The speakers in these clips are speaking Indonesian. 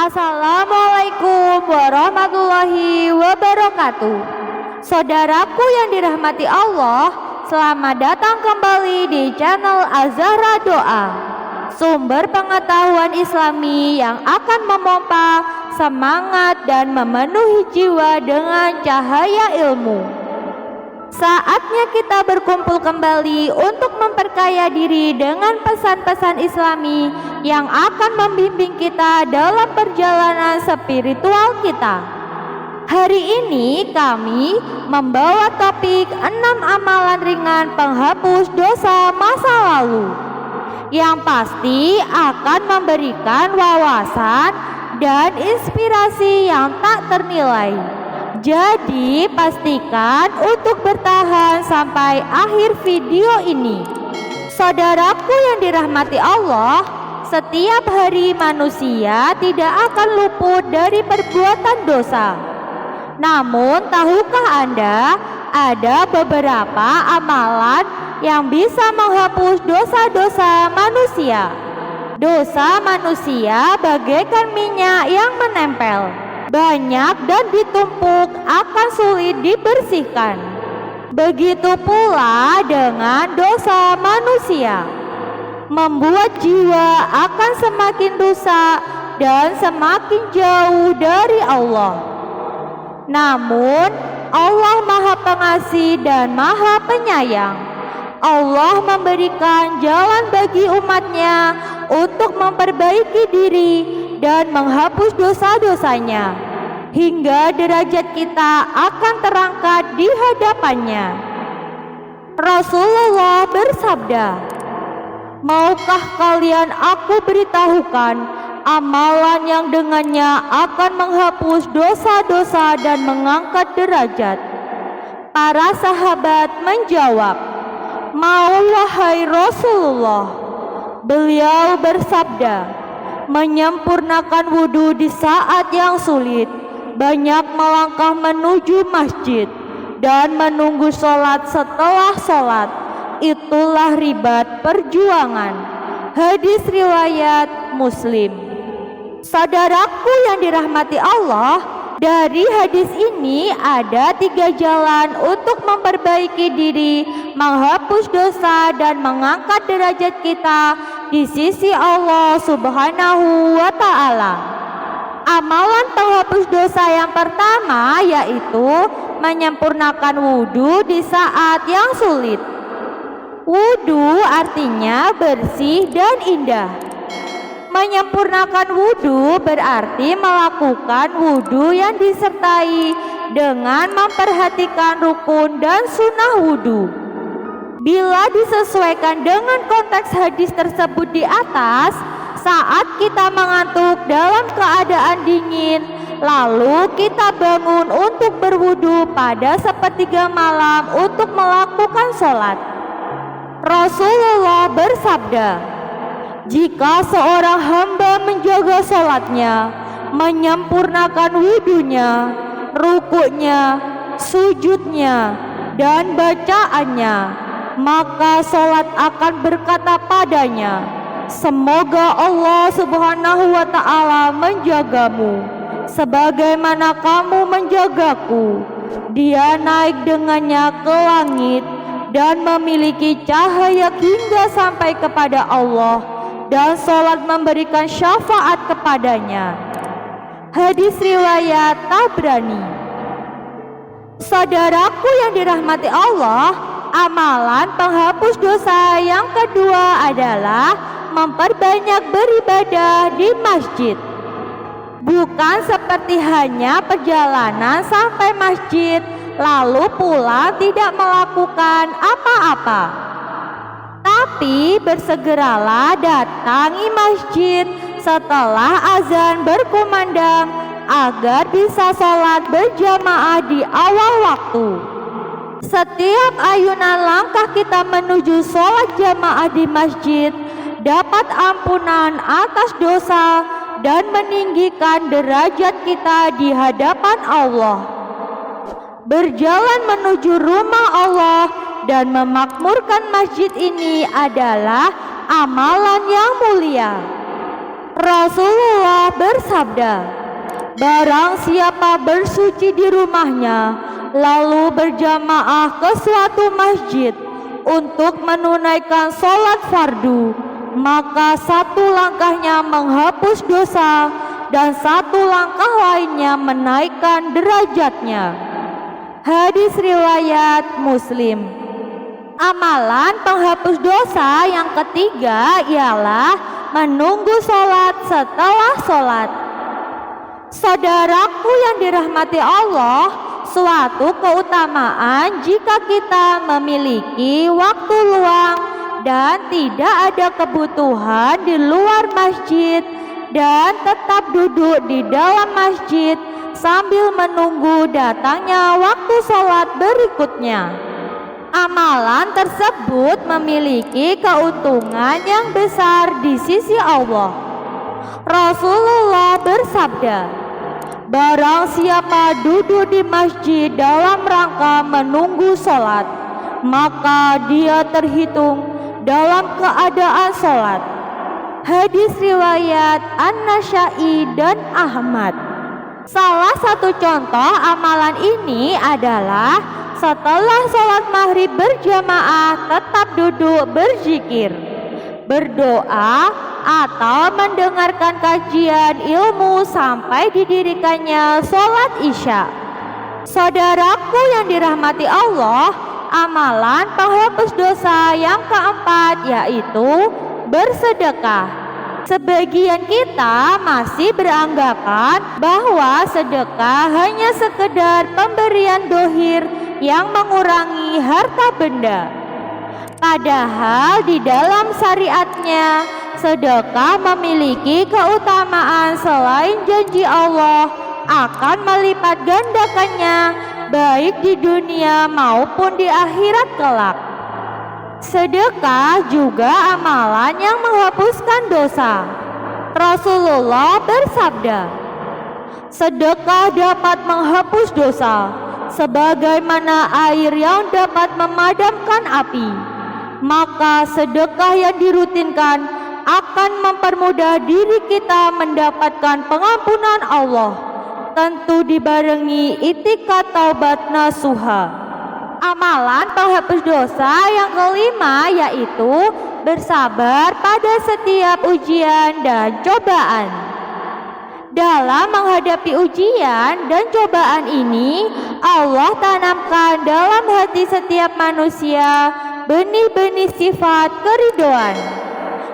Assalamualaikum warahmatullahi wabarakatuh. Saudaraku yang dirahmati Allah, selamat datang kembali di channel Az-Zahra Doa, sumber pengetahuan Islami yang akan memompa semangat dan memenuhi jiwa dengan cahaya ilmu. Saatnya kita berkumpul kembali untuk memperkaya diri dengan pesan-pesan Islami yang akan membimbing kita dalam perjalanan spiritual kita. Hari ini kami membawa topik 6 amalan ringan penghapus dosa masa lalu, yang pasti akan memberikan wawasan dan inspirasi yang tak ternilai. Jadi pastikan untuk bertahan sampai akhir video ini. Saudaraku yang dirahmati Allah, setiap hari manusia tidak akan luput dari perbuatan dosa. Namun tahukah Anda, ada beberapa amalan yang bisa menghapus dosa-dosa manusia. Dosa manusia bagaikan minyak yang menempel, banyak dan ditumpuk akan sulit dibersihkan. Begitu pula dengan dosa manusia, membuat jiwa akan semakin rusak dan semakin jauh dari Allah. Namun Allah Maha Pengasih dan Maha Penyayang. Allah memberikan jalan bagi umatnya untuk memperbaiki diri dan menghapus dosa-dosanya, hingga derajat kita akan terangkat di hadapannya. Rasulullah bersabda, "Maukah kalian aku beritahukan amalan yang dengannya akan menghapus dosa-dosa dan mengangkat derajat?" Para sahabat menjawab, "Mau wahai Rasulullah." Beliau bersabda, "Menyempurnakan wudhu di saat yang sulit, banyak melangkah menuju masjid, dan menunggu sholat setelah sholat. Itulah ribat perjuangan." Hadis riwayat Muslim. Saudaraku yang dirahmati Allah, dari hadis ini ada 3 jalan untuk memperbaiki diri, menghapus dosa dan mengangkat derajat kita di sisi Allah Subhanahu wa Ta'ala. Amalan penghapus dosa yang pertama yaitu menyempurnakan wudhu di saat yang sulit. Wudhu artinya bersih dan indah. Menyempurnakan wudhu berarti melakukan wudhu yang disertai dengan memperhatikan rukun dan sunnah wudhu. Bila disesuaikan dengan konteks hadis tersebut di atas, saat kita mengantuk dalam keadaan dingin, lalu kita bangun untuk berwudhu pada sepertiga malam untuk melakukan sholat. Rasulullah bersabda, "Jika seorang hamba menjaga sholatnya, menyempurnakan wudhunya, rukuknya, sujudnya, dan bacaannya, maka sholat akan berkata padanya, 'Semoga Allah Subhanahu wa Ta'ala menjagamu sebagaimana kamu menjagaku.' Dia naik dengannya ke langit dan memiliki cahaya hingga sampai kepada Allah, dan sholat memberikan syafaat kepadanya." Hadis riwayat Tabrani. Saudaraku yang dirahmati Allah, amalan penghapus dosa yang kedua adalah memperbanyak beribadah di masjid. Bukan seperti hanya perjalanan sampai masjid lalu pulang tidak melakukan apa-apa, tapi bersegeralah datangi masjid setelah azan berkumandang agar bisa sholat berjamaah di awal waktu. Setiap ayunan langkah kita menuju sholat jamaah di masjid dapat ampunan atas dosa dan meninggikan derajat kita di hadapan Allah. Berjalan menuju rumah Allah dan memakmurkan masjid ini adalah amalan yang mulia. Rasulullah bersabda, barang siapa bersuci di rumahnya, lalu berjamaah ke suatu masjid untuk menunaikan sholat fardu, maka satu langkahnya menghapus dosa dan satu langkah lainnya menaikkan derajatnya. Hadis riwayat Muslim. Amalan penghapus dosa yang ketiga ialah menunggu sholat setelah sholat. Saudaraku yang dirahmati Allah, suatu keutamaan jika kita memiliki waktu luang dan tidak ada kebutuhan di luar masjid dan tetap duduk di dalam masjid sambil menunggu datangnya waktu sholat berikutnya. Amalan tersebut memiliki keuntungan yang besar di sisi Allah. Rasulullah bersabda, barang siapa duduk di masjid dalam rangka menunggu sholat, maka dia terhitung dalam keadaan sholat. Hadis riwayat An-Nasa'i dan Ahmad. Salah satu contoh amalan ini adalah setelah sholat maghrib berjamaah tetap duduk berzikir, berdoa, atau mendengarkan kajian ilmu sampai didirikannya sholat isya. Saudaraku yang dirahmati Allah, amalan penghapus dosa yang keempat yaitu bersedekah. Sebagian kita masih beranggapan bahwa sedekah hanya sekedar pemberian dohir yang mengurangi harta benda. Padahal di dalam syariatnya, sedekah memiliki keutamaan selain janji Allah akan melipat gandakannya baik di dunia maupun di akhirat kelak. Sedekah juga amalan yang menghapuskan dosa. Rasulullah bersabda, sedekah dapat menghapus dosa sebagaimana air yang dapat memadamkan api. Maka sedekah yang dirutinkan akan mempermudah diri kita mendapatkan pengampunan Allah, tentu dibarengi itikad taubat nasuha. Amalan penghapus dosa yang kelima yaitu bersabar pada setiap ujian dan cobaan. Dalam menghadapi ujian dan cobaan ini, Allah tanamkan dalam hati setiap manusia benih-benih sifat keridoan,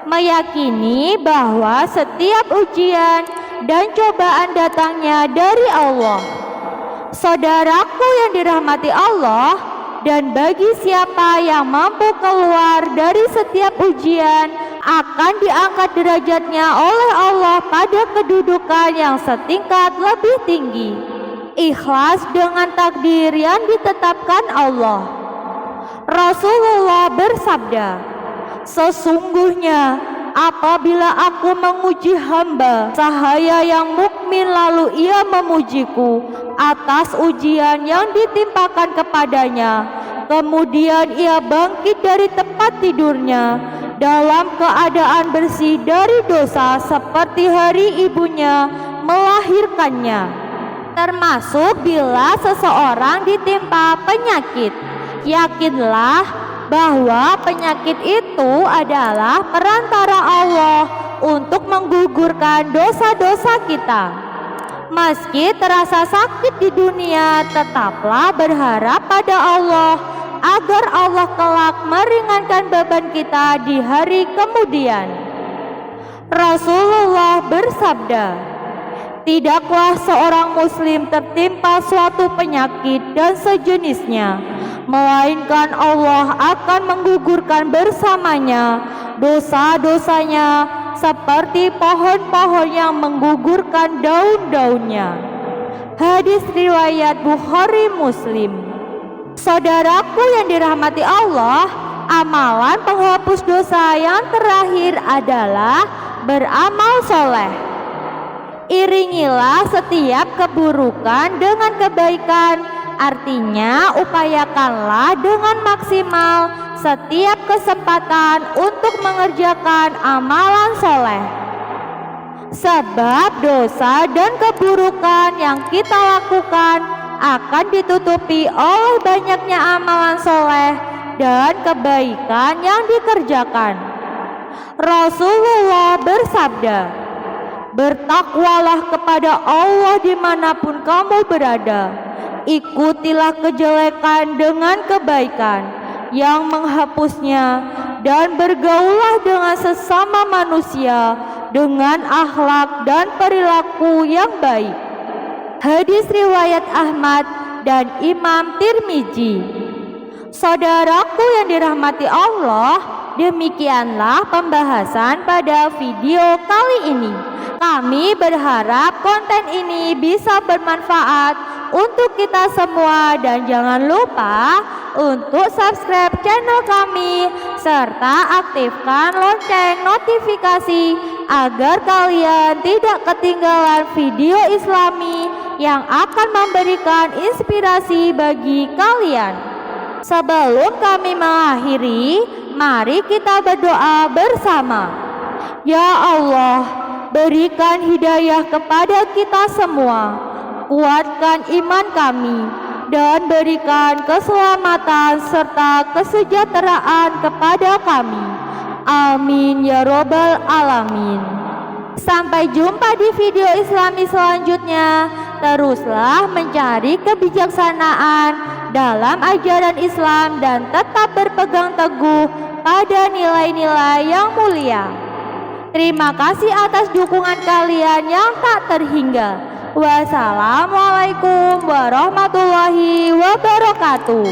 meyakini bahwa setiap ujian dan cobaan datangnya dari Allah. Saudaraku yang dirahmati Allah, dan bagi siapa yang mampu keluar dari setiap ujian, akan diangkat derajatnya oleh Allah pada kedudukan yang setingkat lebih tinggi, ikhlas dengan takdir yang ditetapkan Allah. Rasulullah bersabda, sesungguhnya apabila aku menguji hamba sahaya yang mukmin lalu ia memujiku atas ujian yang ditimpakan kepadanya, kemudian ia bangkit dari tempat tidurnya dalam keadaan bersih dari dosa seperti hari ibunya melahirkannya, termasuk bila seseorang ditimpa penyakit, yakinlah bahwa penyakit itu adalah perantara Allah untuk menggugurkan dosa-dosa kita. Meski terasa sakit di dunia, tetaplah berharap pada Allah agar Allah kelak meringankan beban kita di hari kemudian. Rasulullah bersabda, tidaklah seorang muslim tertimpa suatu penyakit dan sejenisnya, melainkan Allah akan menggugurkan bersamanya dosa-dosanya seperti pohon-pohon yang menggugurkan daun-daunnya. Hadis riwayat Bukhari Muslim. Saudaraku yang dirahmati Allah, amalan penghapus dosa yang terakhir adalah beramal soleh. Iringilah setiap keburukan dengan kebaikan. Artinya upayakanlah dengan maksimal setiap kesempatan untuk mengerjakan amalan soleh. Sebab dosa dan keburukan yang kita lakukan akan ditutupi oleh banyaknya amalan soleh dan kebaikan yang dikerjakan. Rasulullah bersabda, "Bertakwalah kepada Allah dimanapun kamu berada. Ikutilah kejelekan dengan kebaikan yang menghapusnya, dan bergaulah dengan sesama manusia dengan akhlak dan perilaku yang baik." Hadis riwayat Ahmad dan Imam Tirmizi. Saudaraku yang dirahmati Allah, demikianlah pembahasan pada video kali ini. Kami berharap konten ini bisa bermanfaat untuk kita semua, dan jangan lupa untuk subscribe channel kami serta aktifkan lonceng notifikasi agar kalian tidak ketinggalan video Islami yang akan memberikan inspirasi bagi kalian. Sebelum kami mengakhiri, mari kita berdoa bersama. Ya Allah, berikan hidayah kepada kita semua, kuatkan iman kami, dan berikan keselamatan serta kesejahteraan kepada kami. Amin ya robbal alamin. Sampai jumpa di video Islami selanjutnya. Teruslah mencari kebijaksanaan dalam ajaran Islam dan tetap berpegang teguh pada nilai-nilai yang mulia. Terima kasih atas dukungan kalian yang tak terhingga. Wassalamualaikum warahmatullahi wabarakatuh.